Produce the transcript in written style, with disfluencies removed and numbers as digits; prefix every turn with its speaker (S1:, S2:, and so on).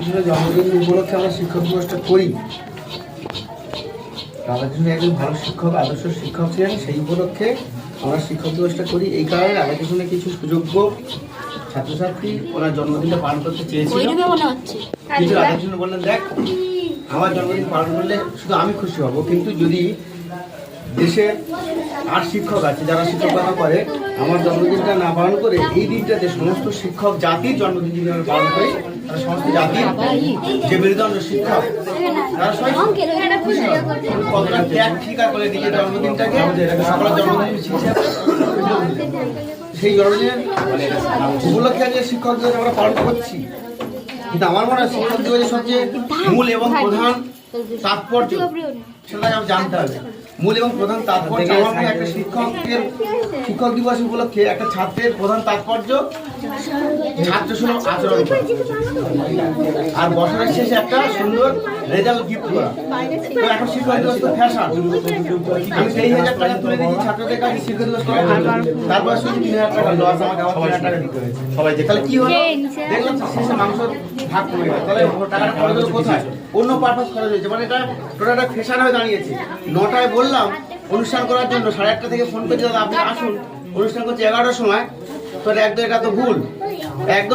S1: জন্মদিন উপলক্ষে আমরা শিক্ষক দিবসটা করি। রাধাকৃষ্ণ একজন ভালো শিক্ষক, আদর্শ শিক্ষক ছিলেন, সেই উপলক্ষে আমরা শিক্ষক দিবসটা করি। এই কারণে রাধাকৃষ্ণের কিছু সুযোগ্য ছাত্রছাত্রী ওনার জন্মদিনটা পালন করতে চেয়েছিল, কিন্তু রাধাকৃষ্ণ বললেন, দেখ আমার জন্মদিন পালন করলে শুধু আমি খুশি হব, কিন্তু যদি দেশে আর শিক্ষক আছে যারা শিক্ষকতা করে, আমার জন্মদিনটা না পালন করে এই দিনটাতে সমস্ত শিক্ষক জাতির জন্মদিন যদি আমরা পালন করি, তারা সমস্ত জাতির যে মেরুদণ্ড শিক্ষক তারা সবাই খুশি হবে। কতটা ত্যাগ স্বীকার করে নিজের জন্মদিনটাকে সকলের জন্মদিন সেই জন্মদিনের উপলক্ষে যে শিক্ষক দিবস আমরা পালন করছি, কিন্তু আমার মনে হয় শিক্ষক দিবসের সবচেয়ে মূল এবং প্রধান তাৎপর্য সেটা জানতে হবে। মূল এবং প্রধান তাৎপর্য আমার মনে একটা শিক্ষক দিবস উপলক্ষে একটা ছাত্রের প্রধান তাৎপর্য ছাত্রসুলভ আচরণ করা, আর বছরের শেষে একটা সুন্দর রেজাল্ট গিফট করা। তো এখন শিক্ষক দিবস তো ফ্যাশন, আমি 30,000 টাকা তুলে দিচ্ছি ছাত্রদের কাছে শিক্ষক দিবস করে, তারপর শুধু 3,000 টাকা লস, আমাকে আবার 3,000 টাকা দিতে হয়েছে সবাই। তাহলে কি হলো, দেখলাম শেষে মাংস ভাগ কমে গেল। তাহলে টাকাটা খরচ হলো কোথায়? অন্য পারপাস খরচ হয়েছে, মানে এটা টোটালটা ফ্যাশন হয়ে দাঁড়িয়েছে। 9টায় বললাম অনুষ্ঠান করার জন্য, 8:30 থেকে ফোন করছি দাদা আপনি আসুন, অনুষ্ঠান করছি 11টার সময়, তো একদম এটা তো ভুল। একদম